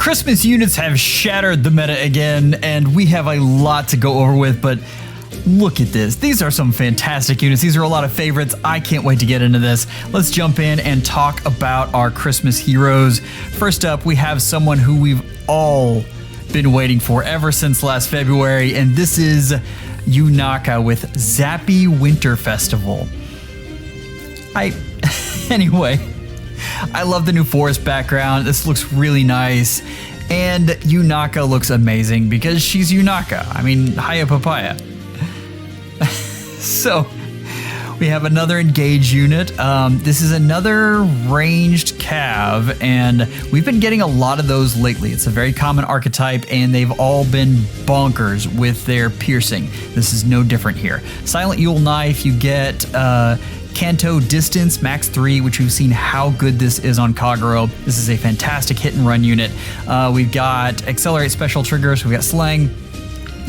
Christmas units have shattered the meta again, and we have a lot to go over with, but look at this. These are some fantastic units. These are a lot of favorites. I can't wait to get into this. Let's jump in and talk about our Christmas heroes. First up, we have someone who we've all been waiting for ever since last February, and this is Yunaka with Zappy Winter Festival. Anyway, I love the new forest background. This looks really nice. And Yunaka looks amazing because she's Yunaka. I mean, hiya papaya. So, we have another engage unit. This is another ranged cav, and we've been getting a lot of those lately. It's a very common archetype, and they've all been bonkers with their piercing. This is no different here. Silent Yule Knife, you get Kanto Distance, max 3, which we've seen how good this is on Kagero. This is a fantastic hit and run unit. We've got Accelerate Special Triggers, we've got Slang.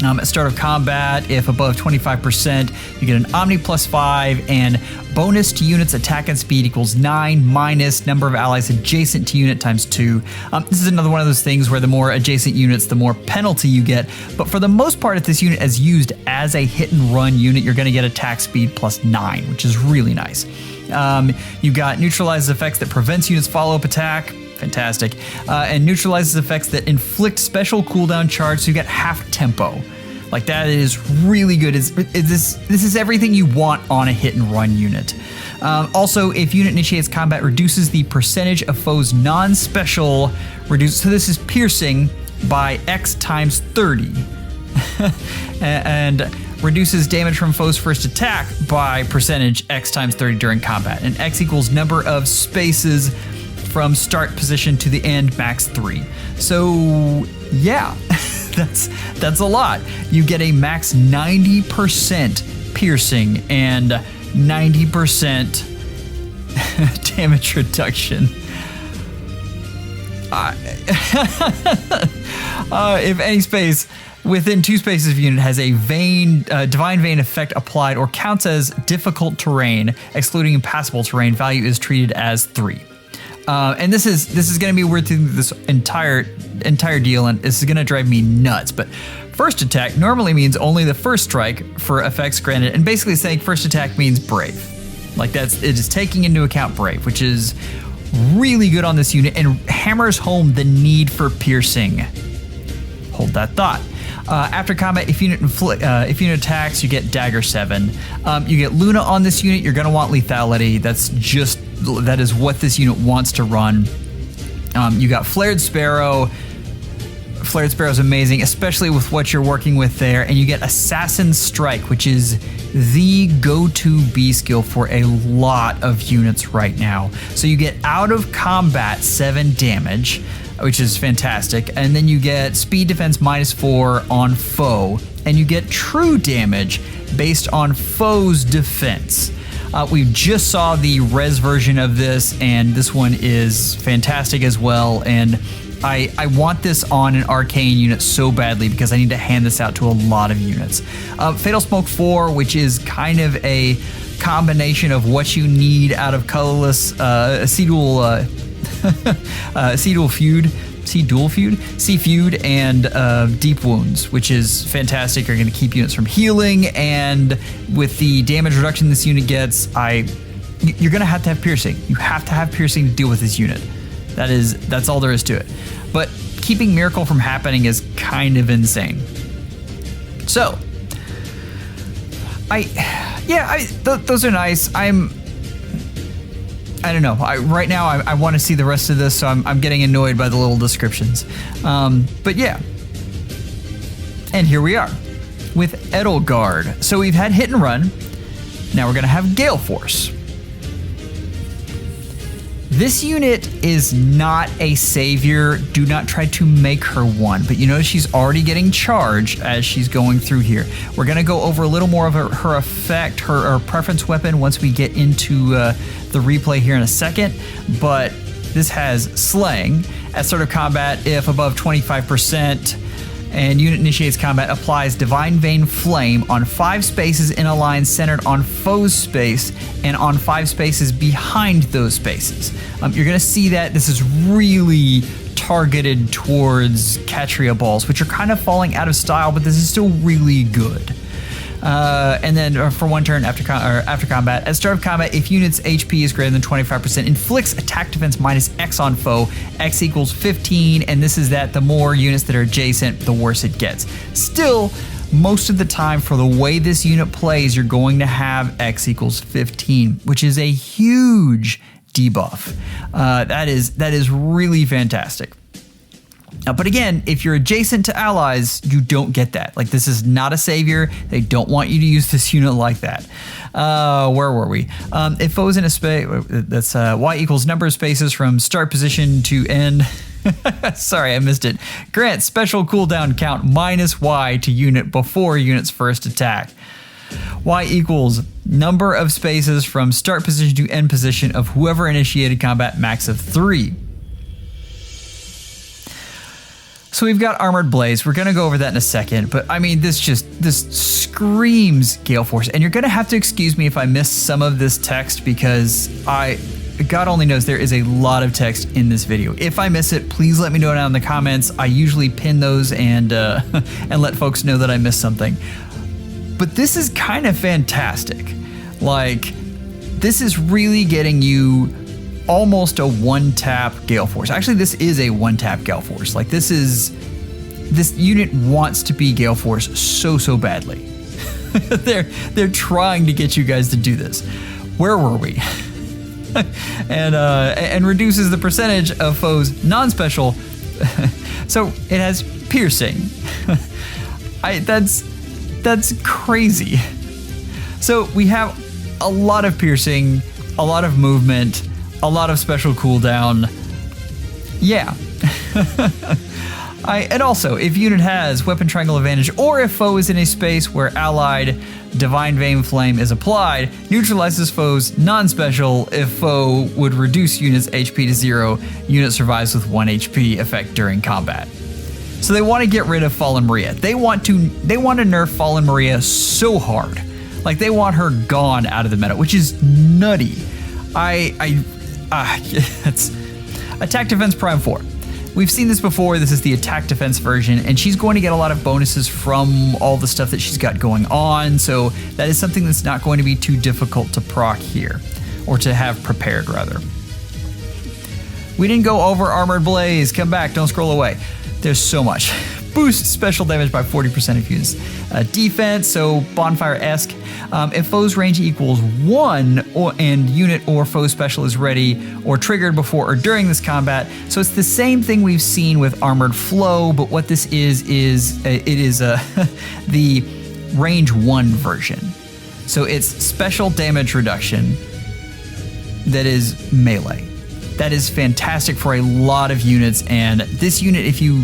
At start of combat, if above 25%, you get an Omni +5, and bonus to units attack and speed equals 9 minus number of allies adjacent to unit times 2. This is another one of those things where the more adjacent units, the more penalty you get. But for the most part, if this unit is used as a hit and run unit, you're going to get attack speed +9, which is really nice. You've got neutralizes effects that prevents units follow-up attack. Fantastic. And neutralizes effects that inflict special cooldown charge, so you get half tempo. Like, that is really good. This is everything you want on a hit and run unit. Also, if unit initiates combat, reduces the percentage of foes non-special, so this is piercing by X times 30. And reduces damage from foes' first attack by percentage X times 30 during combat. And X equals number of spaces from start position to the end, max 3. So yeah, that's a lot. You get a max 90% piercing and 90% damage reduction. If any space within 2 spaces of unit has a divine vein effect applied or counts as difficult terrain, excluding impassable terrain, value is treated as 3. And this is going to be weird through this entire deal, and this is going to drive me nuts. But first attack normally means only the first strike for effects granted, and basically saying first attack means brave. Like, it is taking into account brave, which is really good on this unit and hammers home the need for piercing. Hold that thought. After combat, if unit attacks, you get Dagger 7. You get Luna on this unit. You're going to want lethality. That is what this unit wants to run. You got Flared Sparrow. Flared Sparrow is amazing, especially with what you're working with there. And you get Assassin Strike, which is the go-to B skill for a lot of units right now. So you get out of combat 7 damage, which is fantastic. And then you get speed defense -4 on foe. And you get true damage based on foe's defense. We just saw the res version of this, and this one is fantastic as well. And I want this on an arcane unit so badly because I need to hand this out to a lot of units. Fatal Smoke 4, which is kind of a combination of what you need out of colorless Sea Feud and Deep Wounds, which is fantastic. You're going to keep units from healing, and with the damage reduction this unit gets, you're going to have piercing. You have to have piercing to deal with this unit. That's all there is to it. But keeping Miracle from happening is kind of insane. So, those are nice. I don't know. Right now, I want to see the rest of this, so I'm getting annoyed by the little descriptions. But yeah. And here we are with Edelgard. So we've had Hit and Run. Now we're going to have Galeforce. This unit is not a savior. Do not try to make her one. But you notice she's already getting charged as she's going through here. We're going to go over a little more of her effect, her preference weapon once we get into the replay here in a second. But this has Slaying at start of combat if above 25%. And unit initiates combat, applies Divine Vein Flame on 5 spaces in a line centered on foe's space and on 5 spaces behind those spaces. You're going to see that this is really targeted towards Catria balls, which are kind of falling out of style, but this is still really good. And then for 1 turn after combat, at start of combat, if unit's HP is greater than 25%, inflicts attack defense minus X on foe. X equals 15, and this is that the more units that are adjacent, the worse it gets. Still, most of the time for the way this unit plays, you're going to have X equals 15, which is a huge debuff. That is really fantastic. But again, if you're adjacent to allies, you don't get that. Like, this is not a savior. They don't want you to use this unit like that. Where were we? If foes in a space, that's Y equals number of spaces from start position to end. Sorry, I missed it. Grant special cooldown count minus Y to unit before unit's first attack. Y equals number of spaces from start position to end position of whoever initiated combat, max of 3. So we've got Armored Blaze. We're going to go over that in a second, but I mean, this screams Galeforce, and you're going to have to excuse me if I miss some of this text because God only knows there is a lot of text in this video. If I miss it, please let me know down in the comments. I usually pin those and let folks know that I missed something. But this is kind of fantastic. Like, this is really getting you almost a one-tap Galeforce. Actually, this is a one-tap Galeforce. Like, this unit wants to be Galeforce so badly. They're trying to get you guys to do this. Where were we? and reduces the percentage of foes non-special. So it has piercing. That's crazy. So we have a lot of piercing, a lot of movement, a lot of special cooldown. Yeah. And also, if unit has weapon triangle advantage, or if foe is in a space where allied Divine Vein Flame is applied, neutralizes foes non-special. If foe would reduce unit's HP to 0, unit survives with 1 HP effect during combat. So they want to get rid of Fallen Maria. They want to nerf Fallen Maria so hard. Like, they want her gone out of the meta, which is nutty. It's Attack Defense Prime 4. We've seen this before. This is the attack defense version, and she's going to get a lot of bonuses from all the stuff that she's got going on. So that is something that's not going to be too difficult to proc here, or to have prepared rather. We didn't go over Armored Blaze. Come back, don't scroll away. There's so much. Boost special damage by 40% of units. Defense, so Bonfire-esque. If foe's range equals 1 and unit or foe special is ready or triggered before or during this combat. So it's the same thing we've seen with Armored Flow, but what this is the range 1 version. So it's special damage reduction that is melee. That is fantastic for a lot of units, and this unit, if you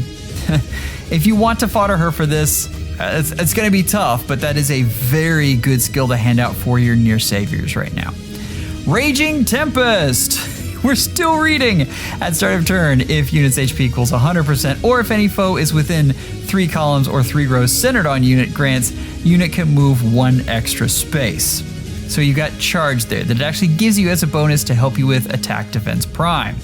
want to fodder her for this, it's going to be tough, but that is a very good skill to hand out for your near saviors right now. Raging Tempest. We're still reading. At start of turn, if unit's HP equals 100%, or if any foe is within 3 columns or 3 rows centered on unit, grants unit can move 1 extra space. So you got charge there that it actually gives you as a bonus to help you with Attack Defense Prime.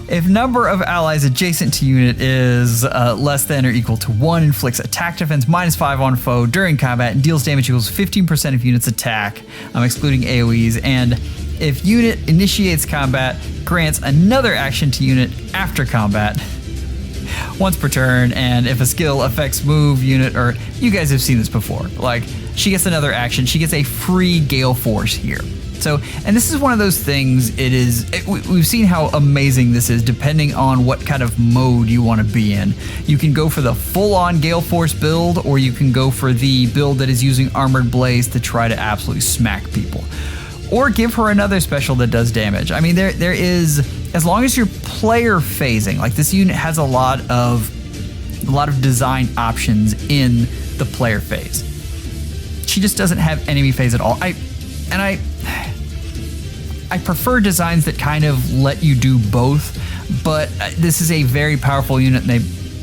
If number of allies adjacent to unit is less than or equal to 1, inflicts attack defense minus 5 on foe during combat and deals damage equals 15% of unit's attack, excluding AoEs. And if unit initiates combat, grants another action to unit after combat once per turn. And if a skill affects move, unit, or you guys have seen this before, like she gets another action, she gets a free Galeforce here. So, and this is one of those things, we've seen how amazing this is depending on what kind of mode you want to be in. You can go for the full-on Galeforce build, or you can go for the build that is using Armored Blaze to try to absolutely smack people. Or give her another special that does damage. I mean, there is, as long as you're player phasing, like this unit has a lot of design options in the player phase. She just doesn't have enemy phase at all. I prefer designs that kind of let you do both, but this is a very powerful unit, and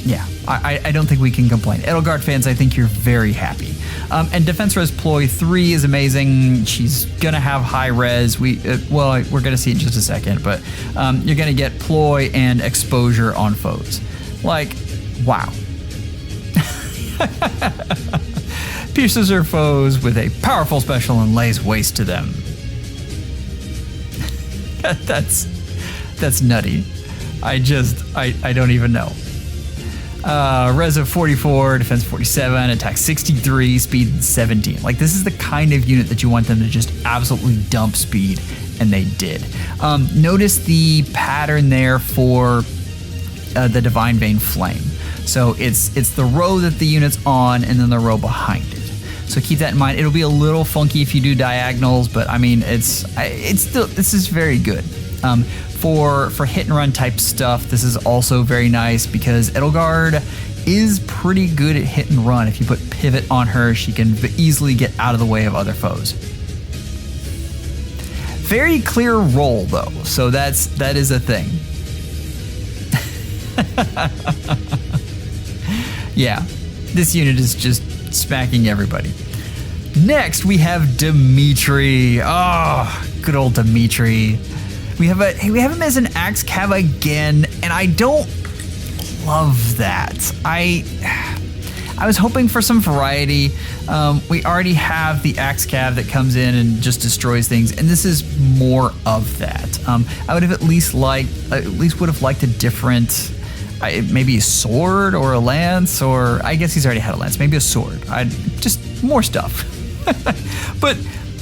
yeah, I don't think we can complain. Edelgard fans, I think you're very happy. And Defense Res Ploy 3 is amazing. She's going to have high res. We're going to see it in just a second, but you're going to get Ploy and Exposure on foes. Like, wow. Pierces her foes with a powerful special and lays waste to them. That's nutty. I don't even know. Res of 44, defense 47, attack 63, speed 17. Like, this is the kind of unit that you want them to just absolutely dump speed, and they did. Notice the pattern there for the Divine Vein Flame. So it's the row that the unit's on, and then the row behind it. So keep that in mind. It'll be a little funky if you do diagonals, but I mean, this is very good. For hit and run type stuff, this is also very nice because Edelgard is pretty good at hit and run. If you put pivot on her, she can easily get out of the way of other foes. Very clear roll though, so that is a thing. Yeah, this unit is just smacking everybody. Next, we have Dimitri. Oh, good old Dimitri. We have him as an Axe Cav again, and I don't love that. I was hoping for some variety. We already have the Axe Cav that comes in and just destroys things, and this is more of that. I would have at least would have liked a different, maybe a sword or a lance, or I guess he's already had a lance. Maybe a sword. Just more stuff. But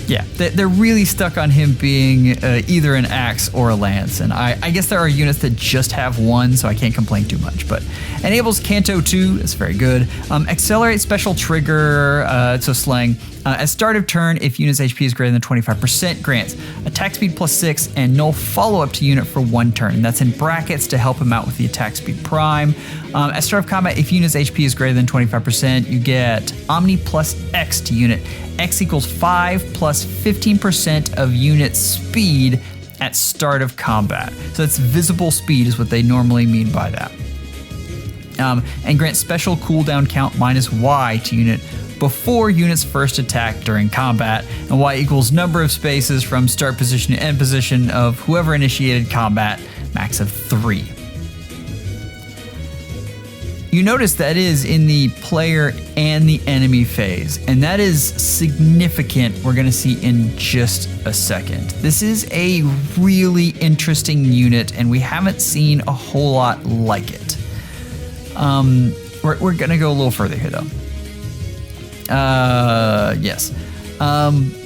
yeah, they're really stuck on him being either an axe or a lance, and I guess there are units that just have one, so I can't complain too much. But enables Canto 2, that's very good. Accelerate special trigger, so slaying. At start of turn, if unit's HP is greater than 25%, grants attack speed +6 and null follow-up to unit for 1 turn. And that's in brackets to help him out with the attack speed prime. At start of combat, if unit's HP is greater than 25%, you get Omni plus X to unit. X equals 5 plus 15% of unit speed at start of combat. So that's visible speed is what they normally mean by that. And grant special cooldown count -Y to unit before unit's first attack during combat, and Y equals number of spaces from start position to end position of whoever initiated combat, max of 3. You notice that is in the player and the enemy phase, and that is significant. We're going to see in just a second. This is a really interesting unit, and we haven't seen a whole lot like it. We're going to go a little further here, though. Yes.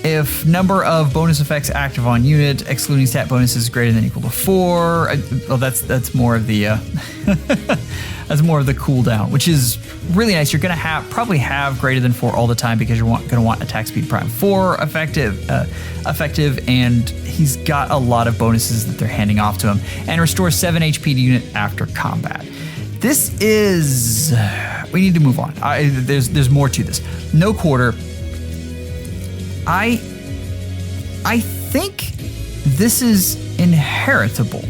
If number of bonus effects active on unit, excluding stat bonuses greater than or equal to 4, well, that's more of the that's more of the cooldown, which is really nice. You're gonna probably have greater than 4 all the time because you're gonna want attack speed prime 4 effective, and he's got a lot of bonuses that they're handing off to him, and restores 7 HP to unit after combat. This is, we need to move on. There's more to this. No quarter. I think this is inheritable,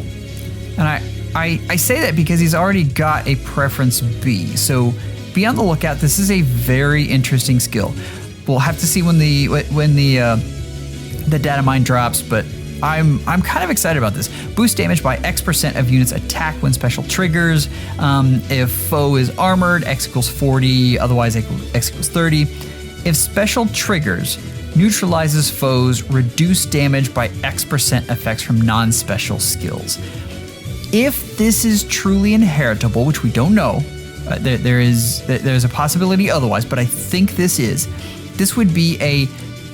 and I say that because he's already got a preference B. So be on the lookout. This is a very interesting skill. We'll have to see when the data mine drops, but I'm kind of excited about this. Boost damage by X% of units attack when special triggers. If foe is armored, X equals 40, otherwise X equals 30. If special triggers, neutralizes foes, reduce damage by X% effects from non-special skills. If this is truly inheritable, which we don't know, there's a possibility otherwise, but I think this would be a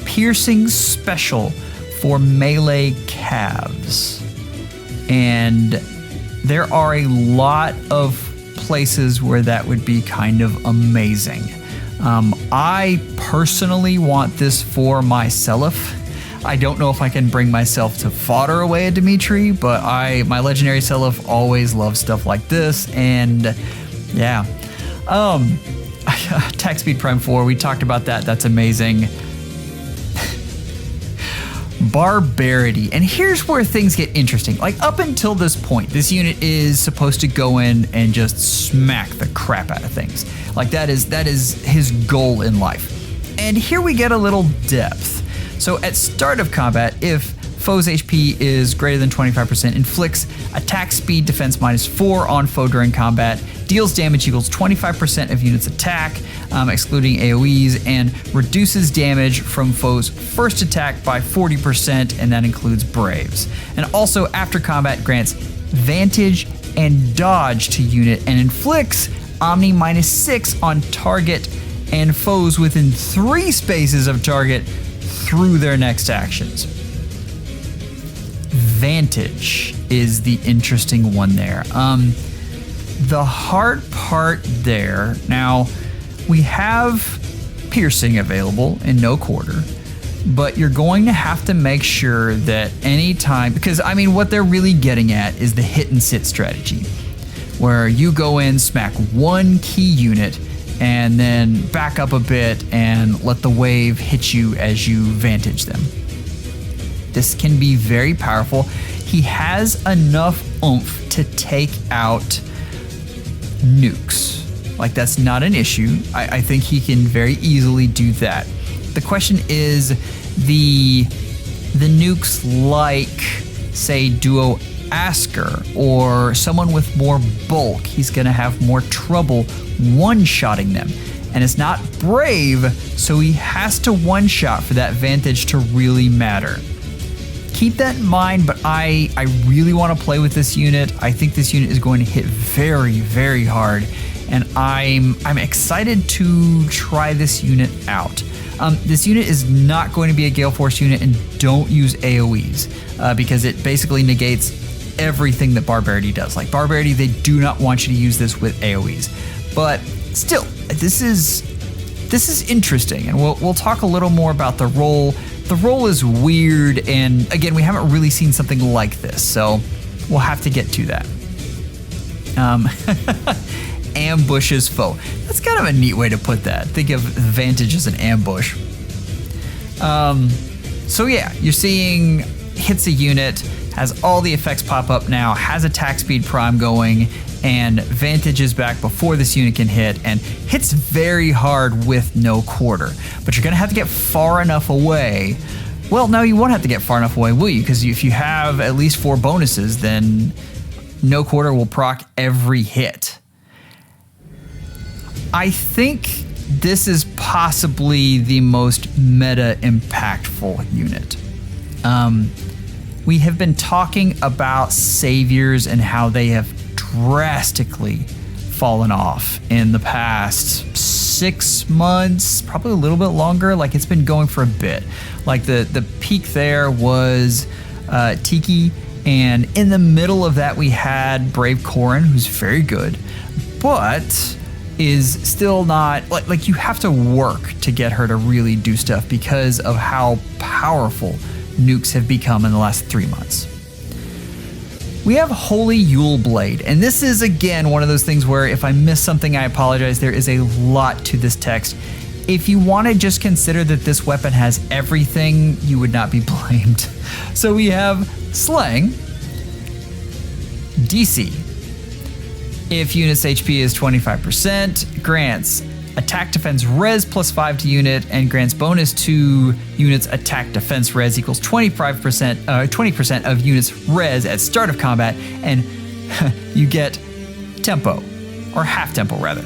piercing special for melee calves. And there are a lot of places where that would be kind of amazing. I personally want this for myself. I don't know if I can bring myself to fodder away a Dimitri, but my legendary self always loves stuff like this, and yeah. Attack speed prime 4, we talked about that. That's amazing. Barbarity. And here's where things get interesting. Like, up until this point, this unit is supposed to go in and just smack the crap out of things. Like, that is his goal in life. And here we get a little depth. So at start of combat, if foe's HP is greater than 25%, inflicts attack speed defense -4 on foe during combat, deals damage equals 25% of unit's attack, excluding AoEs, and reduces damage from foe's first attack by 40%, and that includes Braves. And also, after combat, grants Vantage and Dodge to unit, and inflicts Omni -6 on target and foes within 3 spaces of target through their next actions. Vantage is the interesting one there. The hard part there, now we have piercing available in no quarter, but you're going to have to make sure that anytime, because I mean, what they're really getting at is the hit and sit strategy, where you go in, smack one key unit, and then back up a bit and let the wave hit you as you vantage them. This can be very powerful. He has enough oomph to take out nukes. Like, that's not an issue. I think he can very easily do that. The question is the nukes like, say, Duo Asker or someone with more bulk. He's going to have more trouble one-shotting them. And it's not Brave, so he has to one-shot for that vantage to really matter. Keep that in mind, but I really want to play with this unit. I think this unit is going to hit very, very hard, and I'm excited to try this unit out. This unit is not going to be a Galeforce unit, and don't use AoEs because it basically negates everything that Barbarity does. Like, Barbarity, they do not want you to use this with AoEs. But still, this is interesting, and we'll talk a little more about the role. The role is weird, and again, we haven't really seen something like this, so we'll have to get to that. Ambushes foe. That's kind of a neat way to put that. Think of Vantage as an ambush. So yeah, you're seeing hits a unit, has all the effects pop up now, has attack speed prime going, and Vantage is back before this unit can hit, and hits very hard with no quarter. But you're gonna have to get far enough away. Well, no, you won't have to get far enough away, will you? Because if you have at least 4 bonuses, then no quarter will proc every hit. I think this is possibly the most meta impactful unit. We have been talking about saviors and how they have drastically fallen off in the past 6 months, probably a little bit longer. Like, it's been going for a bit. Like, the peak there was Tiki, and in the middle of that we had Brave Corrin, who's very good, but is still not, like you have to work to get her to really do stuff because of how powerful nukes have become in the last 3 months. We have Holy Yule Blade, and this is again one of those things where if I miss something, I apologize. There is a lot to this text. If you want to just consider that this weapon has everything, you would not be blamed. So we have Slaying, DC. If unit's HP is 25%, grants attack defense res +5 to unit, and grants bonus to unit's attack defense res equals 20% of unit's res at start of combat, and you get tempo, or half tempo rather.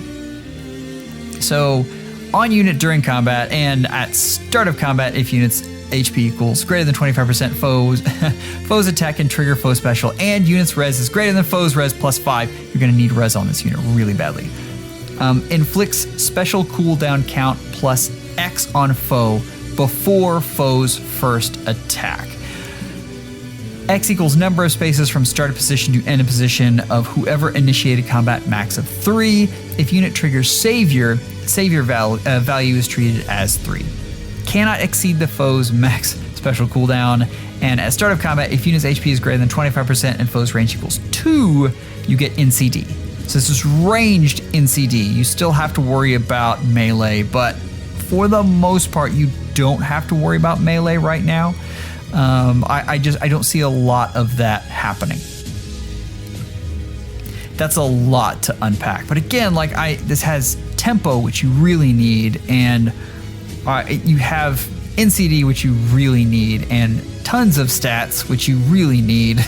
So on unit during combat and at start of combat, if unit's HP equals greater than 25%, foes attack and trigger foe special, and unit's res is greater than foe's res +5, you're going to need res on this unit really badly. Inflicts special cooldown count +X on foe before foe's first attack. X equals number of spaces from start of position to end of position of whoever initiated combat, max of 3. If unit triggers Savior value is treated as 3. Cannot exceed the foe's max special cooldown, and at start of combat, if unit's HP is greater than 25% and foe's range equals 2, you get NCD. So this is ranged NCD. You still have to worry about melee, but for the most part, you don't have to worry about melee right now. I don't see a lot of that happening. That's a lot to unpack. But again, like this has tempo, which you really need, and you have NCD, which you really need, and tons of stats, which you really need.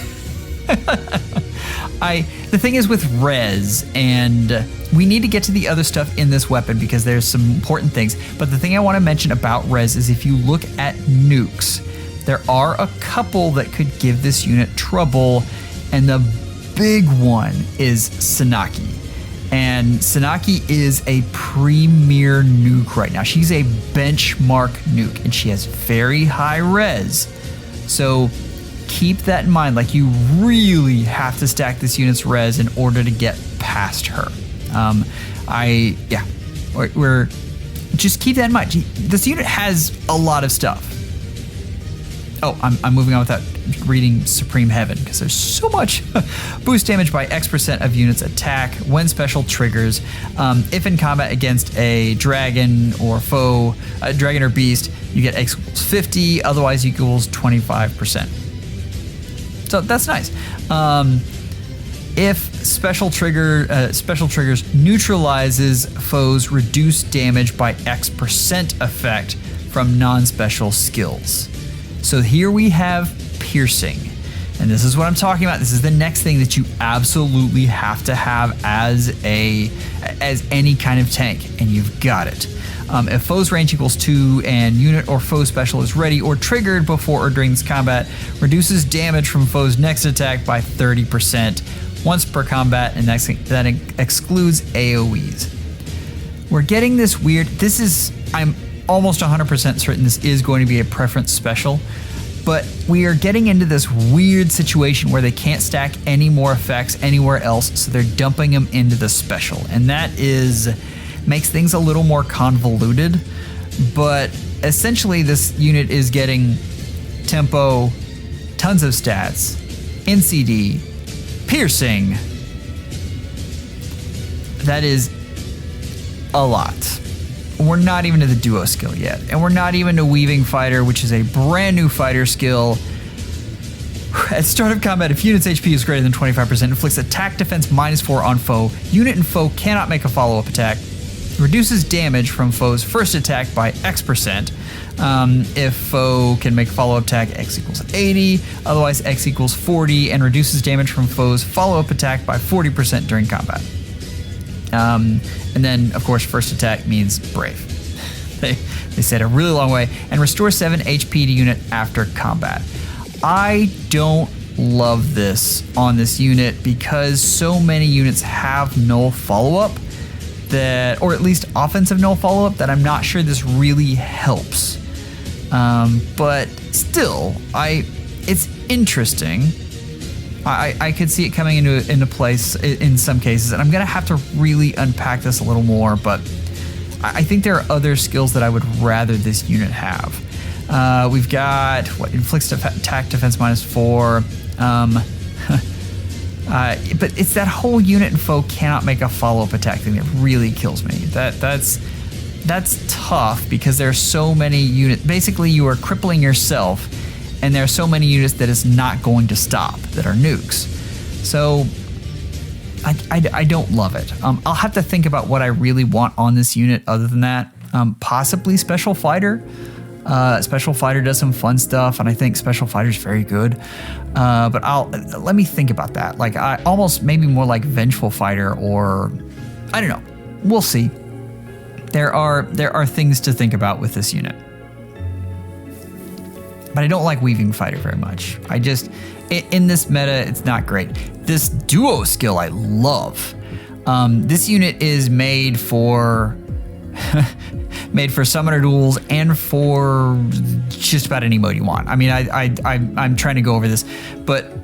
The thing is with res, and we need to get to the other stuff in this weapon because there's some important things. But the thing I want to mention about res is if you look at nukes, there are a couple that could give this unit trouble, and the big one is Sanaki. And Sanaki is a premier nuke right now. She's a benchmark nuke, and she has very high res. So keep that in mind. Like, you really have to stack this unit's res in order to get past her. We're just keep that in mind. This unit has a lot of stuff. Oh, I'm moving on without reading Supreme Heaven because there's so much. Boost damage by X% of units attack when special triggers. If in combat against a dragon or foe, a dragon or beast, you get X equals 50, otherwise equals 25%. So that's nice. If special triggers neutralizes foes' reduced damage by X% effect from non-special skills. So here we have piercing, and this is what I'm talking about. This is the next thing that you absolutely have to have as any kind of tank, and you've got it. If foe's range equals 2 and unit or foe special is ready or triggered before or during this combat, reduces damage from foe's next attack by 30% once per combat, and that excludes AoEs. We're getting this weird, I'm almost 100% certain this is going to be a preference special, but we are getting into this weird situation where they can't stack any more effects anywhere else, so they're dumping them into the special, and that makes things a little more convoluted. But essentially this unit is getting tempo, tons of stats, NCD, piercing. That is a lot. We're not even to the duo skill yet, and we're not even to Weaving Fighter, which is a brand new fighter skill. At start of combat, if unit's HP is greater than 25%, inflicts attack defense -4 on foe. Unit and foe cannot make a follow-up attack. Reduces damage from foe's first attack by X%. If foe can make a follow-up attack, X equals 80. Otherwise, X equals 40, and reduces damage from foe's follow-up attack by 40% during combat. And then, of course, first attack means brave. They said a really long way. And restore 7 HP to unit after combat. I don't love this on this unit because so many units have null follow-up, or at least offensive null follow-up, that I'm not sure this really helps. But still, it's interesting. I could see it coming into place in some cases, and I'm going to have to really unpack this a little more, but I think there are other skills that I would rather this unit have. We've got, inflicts attack defense -4. But it's that whole unit and foe cannot make a follow-up attack thing that really kills me. That's tough because there are so many units. Basically, you are crippling yourself, and there are so many units that it's not going to stop that are nukes. So I don't love it. I'll have to think about what I really want on this unit other than that. Possibly Special Fighter. Special Fighter does some fun stuff, and I think Special Fighter's very good. But let me think about that. Like, almost maybe more like Vengeful Fighter, or I don't know. We'll see. There are things to think about with this unit. But I don't like Weaving Fighter very much. In this meta, it's not great. This duo skill I love. This unit is made for summoner duels and for just about any mode you want. I mean, I'm trying to go over this, but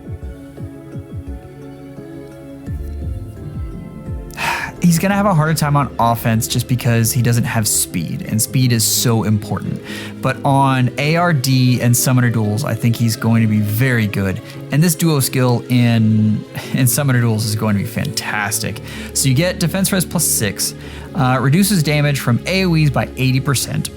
he's going to have a harder time on offense just because he doesn't have speed, and speed is so important. But on ARD and summoner duels, I think he's going to be very good. And this duo skill in summoner duels is going to be fantastic. So you get defense res +6, reduces damage from AoEs by 80%,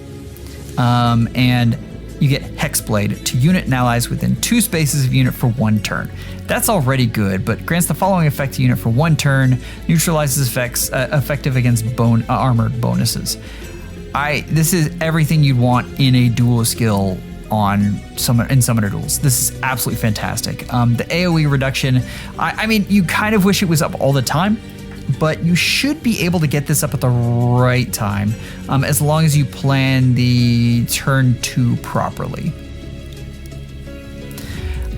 and You get Hexblade to unit and allies within 2 spaces of unit for 1 turn. That's already good, but grants the following effect to unit for 1 turn, neutralizes effects effective against armored bonuses. This is everything you'd want in a dual skill in Summoner Duels. This is absolutely fantastic. The AoE reduction, I mean, you kind of wish it was up all the time, but you should be able to get this up at the right time, as long as you plan the turn 2 properly.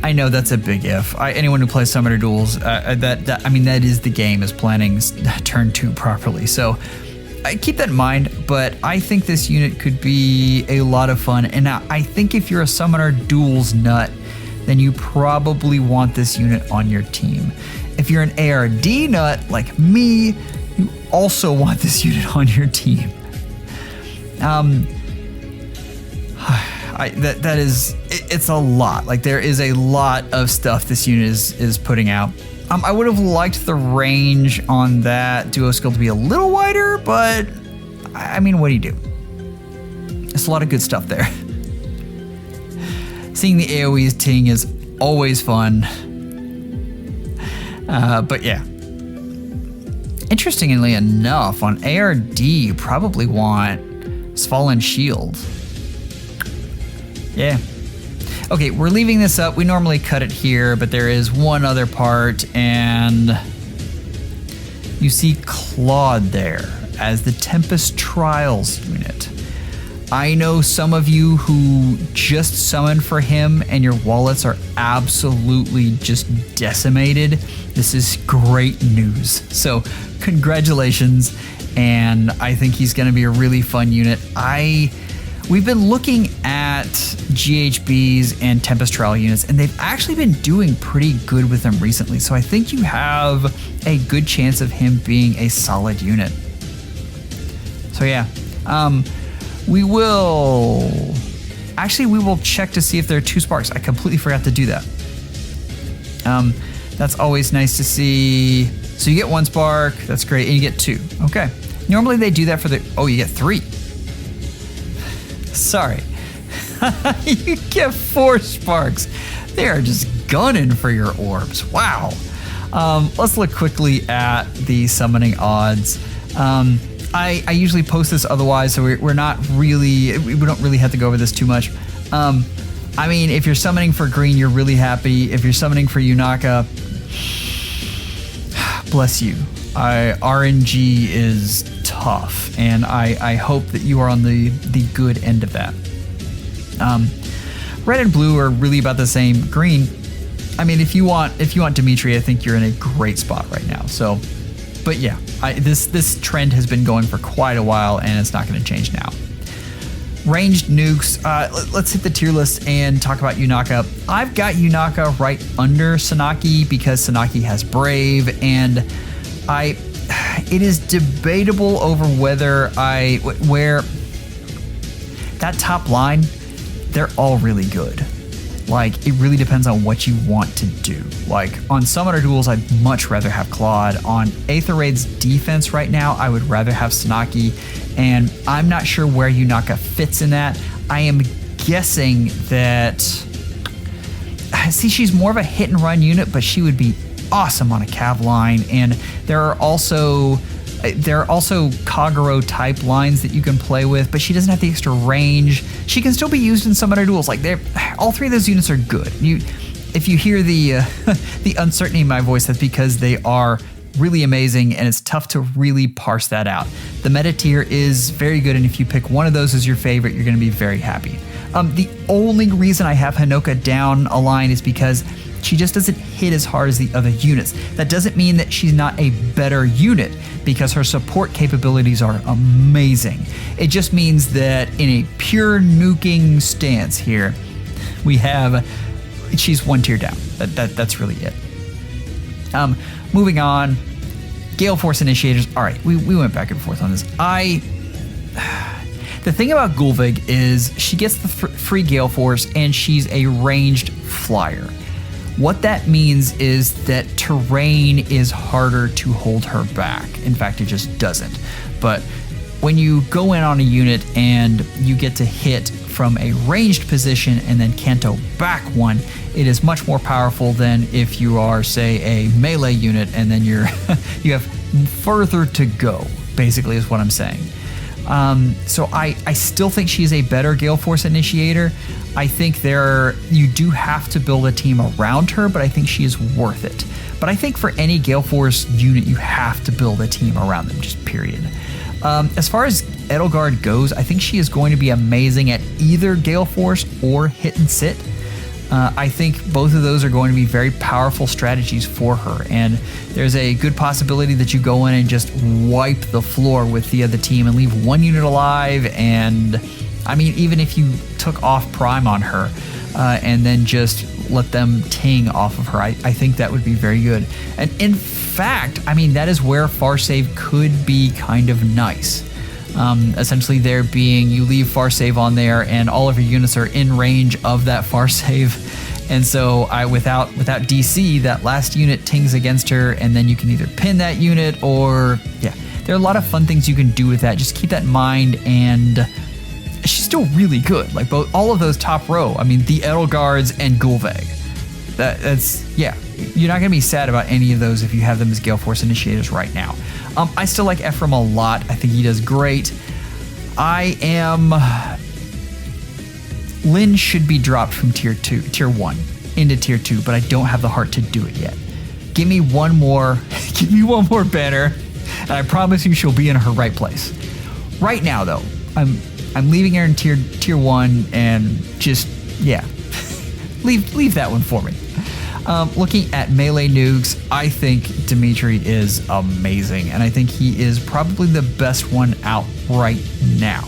I know that's a big if. Anyone who plays Summoner Duels, that is the game, is planning turn 2 properly. So keep that in mind, but I think this unit could be a lot of fun. And I think if you're a Summoner Duels nut, then you probably want this unit on your team. If you're an ARD nut like me, you also want this unit on your team. It's a lot. Like, there is a lot of stuff this unit is putting out. I would have liked the range on that duo skill to be a little wider, but I mean, what do you do? There's a lot of good stuff there. Seeing the AoE's ting is always fun. But yeah. Interestingly enough, on ARD, you probably want Fallen Shield. Yeah. Okay, we're leaving this up. We normally cut it here, but there is one other part, and you see Claude there as the Tempest Trials unit. I know some of you who just summoned for him and your wallets are absolutely just decimated. This is great news. So congratulations, and I think he's going to be a really fun unit. We've been looking at GHBs and Tempest Trial units, and they've actually been doing pretty good with them recently. So I think you have a good chance of him being a solid unit. So yeah, we will check to see if there are 2 sparks. I completely forgot to do that. That's always nice to see. So you get 1 spark, that's great, and you get 2. Okay. Normally they do that for you get 3. Sorry. You get 4 sparks. They are just gunning for your orbs. Wow. Let's look quickly at the summoning odds. I usually post this otherwise, so we don't really have to go over this too much. I mean, if you're summoning for green, you're really happy. If you're summoning for Yunaka, bless you. RNG is tough, and I hope that you are on the good end of that. Red and blue are really about the same. Green, I mean, if you want Dimitri, I think you're in a great spot right now. So, but yeah, this trend has been going for quite a while, and it's not going to change now. Ranged nukes. Let's hit the tier list and talk about Yunaka. I've got Yunaka right under Sanaki because Sanaki has Brave, and it is debatable over where that top line, they're all really good. Like, it really depends on what you want to do. Like, on Summoner Duels, I'd much rather have Claude. On Aether Raid's defense right now, I would rather have Sanaki, and I'm not sure where Yunaka fits in that. I am guessing that... See, she's more of a hit and run unit, but she would be awesome on a Cav line, and there are also Kagero type lines that you can play with, but she doesn't have the extra range. She can still be used in Summoner Duels. Like, all 3 of those units are good. If you hear the the uncertainty in my voice, that's because they are really amazing, and it's tough to really parse that out. The meta tier is very good, and if you pick one of those as your favorite, you're going to be very happy. The only reason I have Hinoka down a line is because she just doesn't hit as hard as the other units. That doesn't mean that she's not a better unit, because her support capabilities are amazing. It just means that in a pure nuking stance here, she's 1 tier down. That's really it. Moving on, Galeforce Initiators. All right, we went back and forth on this. The thing about Gulvig is she gets the free Galeforce, and she's a ranged flyer. What that means is that terrain is harder to hold her back. In fact, it just doesn't. But when you go in on a unit and you get to hit from a ranged position and then canto back one, it is much more powerful than if you are, say, a melee unit and then you have further to go, basically is what I'm saying. So I still think she's a better Galeforce initiator. I think you do have to build a team around her, but I think she is worth it. But I think for any Galeforce unit, you have to build a team around them, just period. As far as Edelgard goes, I think she is going to be amazing at either Galeforce or Hit and Sit. I think both of those are going to be very powerful strategies for her, and there's a good possibility that you go in and just wipe the floor with the other team and leave one unit alive. And I mean, even if you took off Prime on her and then just let them ting off of her, I think that would be very good. And in fact, I mean, that is where Far Save could be kind of nice. Essentially there being, you leave Far Save on there and all of your units are in range of that Far Save. And so without DC, that last unit tings against her, and then you can either pin that unit or, yeah, there are a lot of fun things you can do with that. Just keep that in mind, and she's still really good. Like all of those top row, I mean, the Edelgards and Gulveg. That's, yeah, you're not going to be sad about any of those if you have them as Galeforce initiators right now. I still like Ephraim a lot. I think he does great. Lynn should be dropped from tier 1 into tier 2, but I don't have the heart to do it yet. Give me one more banner, and I promise you she'll be in her right place. Right now, though, I'm leaving her in tier 1, and just, yeah, leave that one for me. Looking at melee nukes, I think Dimitri is amazing, and I think he is probably the best one out right now.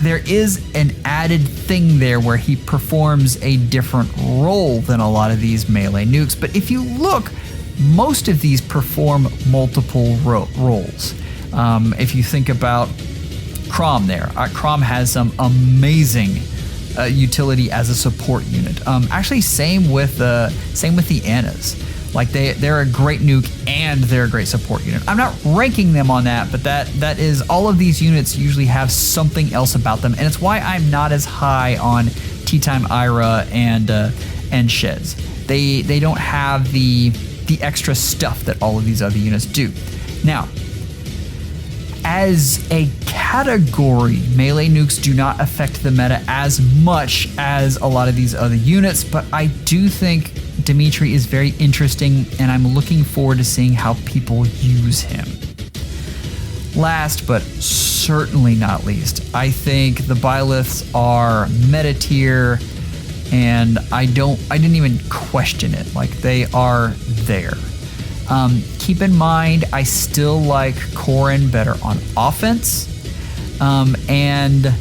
There is an added thing there where he performs a different role than a lot of these melee nukes, but if you look, most of these perform multiple roles. If you think about Crom there, Crom has some amazing utility as a support unit. Actually, same with the Annas. Like they're a great nuke and they're a great support unit. I'm not ranking them on that, but that is, all of these units usually have something else about them, and it's why I'm not as high on Tea Time Ira and Sheds. They don't have the extra stuff that all of these other units do. Now, as a category, melee nukes do not affect the meta as much as a lot of these other units, but I do think Dimitri is very interesting, and I'm looking forward to seeing how people use him. Last, but certainly not least, I think the Byleths are meta tier, and I didn't even question it. Like, they are there. Keep in mind, I still like Corrin better on offense, and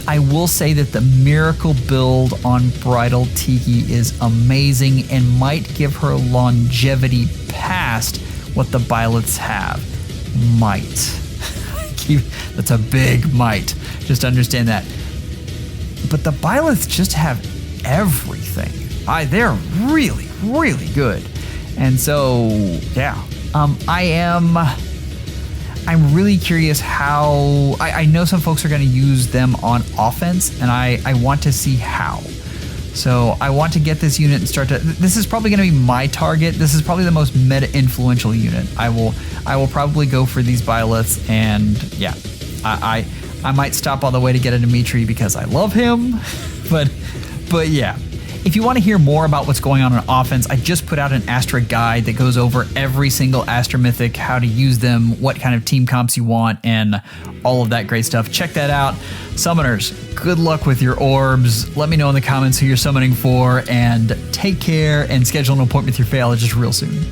I will say that the Miracle build on Bridal Tiki is amazing and might give her longevity past what the Byleths have. Might. That's a big might. Just understand that. But the Byleths just have everything. They're really, really good. And so, yeah, I'm really curious how, I know some folks are going to use them on offense, and I want to see how. So I want to get this unit and this is probably going to be my target. This is probably the most meta influential unit. I will probably go for these Byleths, and yeah, I might stop all the way to get a Dimitri because I love him, but yeah. If you want to hear more about what's going on offense, I just put out an Astra guide that goes over every single Astra Mythic, how to use them, what kind of team comps you want, and all of that great stuff. Check that out. Summoners, good luck with your orbs. Let me know in the comments who you're summoning for, and take care and schedule an appointment with your FEHology real soon.